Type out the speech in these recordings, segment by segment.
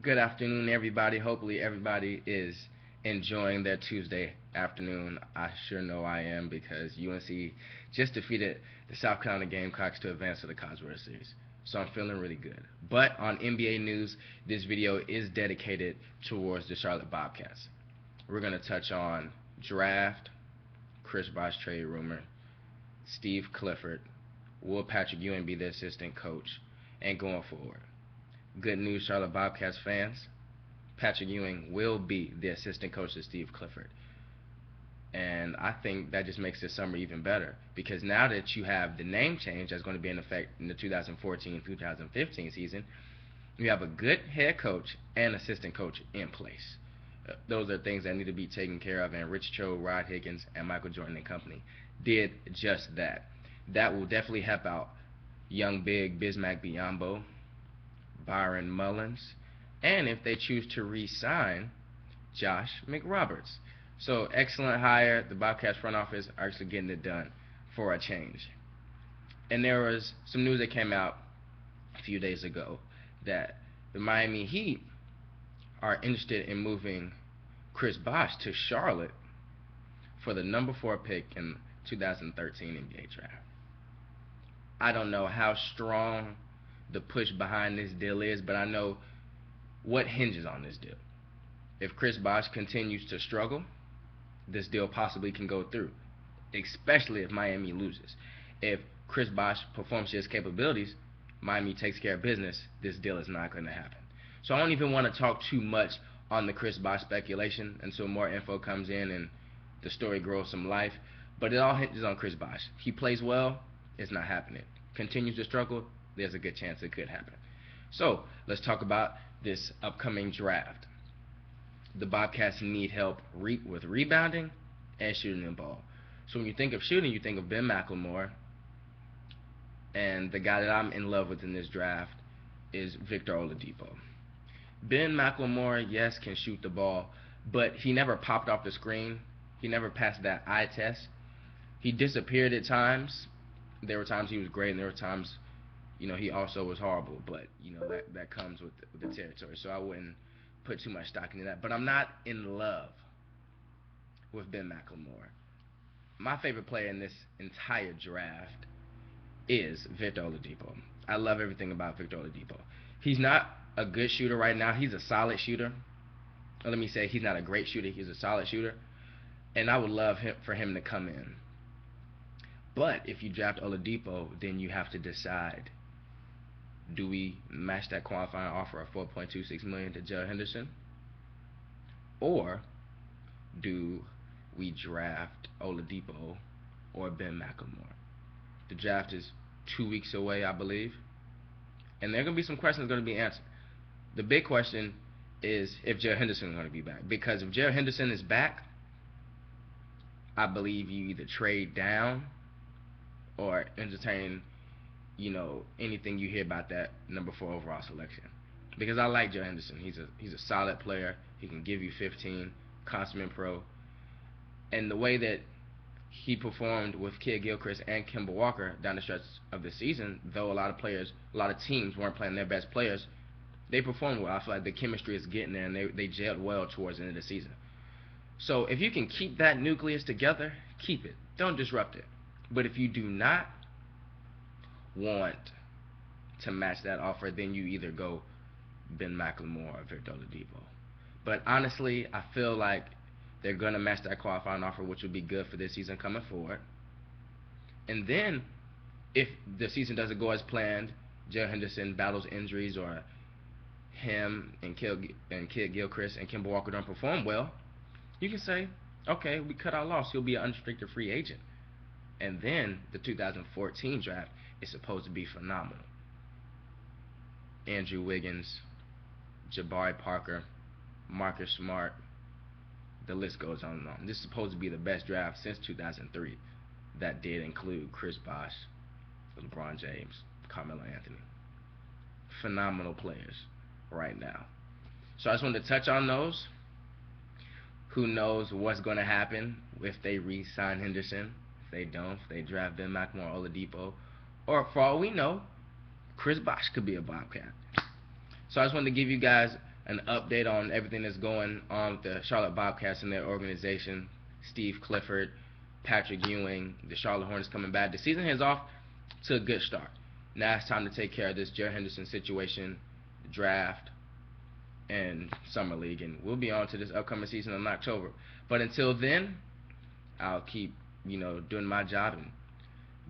Good afternoon, everybody. Hopefully, everybody is enjoying their Tuesday afternoon. I sure know I am because UNC just defeated the South Carolina Gamecocks to advance to the College World Series. So I'm feeling really good. But on NBA news, this video is dedicated towards the Charlotte Bobcats. We're going to touch on draft, Chris Bosh trade rumor, Steve Clifford, will Patrick Ewing be the assistant coach, and going forward. Good news, Charlotte Bobcats fans. Patrick Ewing will be the assistant coach to Steve Clifford. And I think that just makes this summer even better because now that you have the name change that's going to be in effect in the 2014-2015 season, you have a good head coach and assistant coach in place. Those are things that need to be taken care of, and Rich Cho, Rod Higgins, and Michael Jordan and company did just that. That will definitely help out young big Bismack Biyombo, Byron Mullins, and if they choose to re-sign Josh McRoberts. So excellent hire. The Bobcats front office are actually getting it done for a change. And there was some news that came out a few days ago that the Miami Heat are interested in moving Chris Bosh to Charlotte for the number 4 pick in 2013 NBA draft. I don't know how strong the push behind this deal is, but I know what hinges on this deal. If Chris Bosh continues to struggle, this deal possibly can go through, especially if Miami loses. If Chris Bosh performs to his capabilities, Miami takes care of business, this deal is not going to happen. So I don't even want to talk too much on the Chris Bosh speculation until more info comes in and the story grows some life. But it all hinges on Chris Bosh. He plays well, it's not happening. Continues to struggle, there's a good chance it could happen. So let's talk about this upcoming draft. The Bobcats need help with rebounding and shooting the ball. So when you think of shooting, you think of Ben McLemore, and the guy that I'm in love with in this draft is Victor Oladipo. Ben McLemore, yes, can shoot the ball, but he never popped off the screen. He never passed that eye test. He disappeared at times. There were times he was great, and there were times, he also was horrible. But that comes with the territory. So I wouldn't put too much stock into that. But I'm not in love with Ben McLemore. My favorite player in this entire draft is Victor Oladipo. I love everything about Victor Oladipo. He's not a good shooter right now. He's a solid shooter. Or let me say, he's not a great shooter. He's a solid shooter. And I would love for him to come in. But if you draft Oladipo, then you have to decide, do we match that qualifying offer of $4.26 million to Joe Henderson? Or do we draft Oladipo or Ben McLemore? The draft is 2 weeks away, I believe. And there are going to be some questions going to be answered. The big question is if Joe Henderson is going to be back. Because if Joe Henderson is back, I believe you either trade down or entertain, anything you hear about that number 4 overall selection. Because I like Joe Henderson. He's a solid player. He can give you 15, consummate pro. And the way that he performed with Kid Gilchrist and Kemba Walker down the stretch of the season, though a lot of teams weren't playing their best players, they performed well. I feel like the chemistry is getting there, and they gelled well towards the end of the season. So if you can keep that nucleus together, keep it. Don't disrupt it. But if you do not want to match that offer, then you either go Ben McLemore or Victor Oladipo. But honestly, I feel like they're going to match that qualifying offer, which would be good for this season coming forward. And then, if the season doesn't go as planned, Joe Henderson battles injuries, or him and Kid Gilchrist and Kemba Walker don't perform well, you can say, okay, we cut our loss. He'll be an unrestricted free agent. And then the 2014 draft is supposed to be phenomenal. Andrew Wiggins, Jabari Parker, Marcus Smart, the list goes on and on. This is supposed to be the best draft since 2003. That did include Chris Bosh, LeBron James, Carmelo Anthony. Phenomenal players right now. So I just wanted to touch on those. Who knows what's going to happen if they re-sign Henderson? If they don't, if they draft Ben McLemore or Oladipo. Or for all we know, Chris Bosh could be a Bobcat. So I just wanted to give you guys an update on everything that's going on with the Charlotte Bobcats and their organization. Steve Clifford, Patrick Ewing, the Charlotte Hornets coming back. The season is off to a good start. Now it's time to take care of this Jared Henderson situation, draft, and summer league, and we'll be on to this upcoming season in October. But until then, I'll keep doing my job and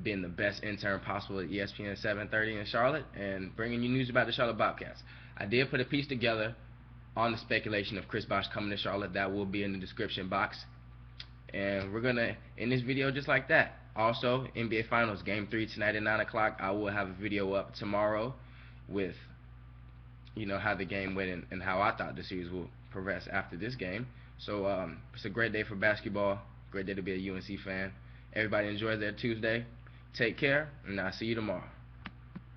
being the best intern possible at ESPN 7:30 in Charlotte and bringing you news about the Charlotte Bobcats. I did put a piece together on the speculation of Chris Bosh coming to Charlotte. That will be in the description box. And we're going to end this video just like that. Also, NBA Finals Game 3 tonight at 9 o'clock. I will have a video up tomorrow with how the game went and how I thought the series will progress after this game. So it's a great day for basketball. Great day to be a UNC fan. Everybody enjoy their Tuesday. Take care, and I'll see you tomorrow.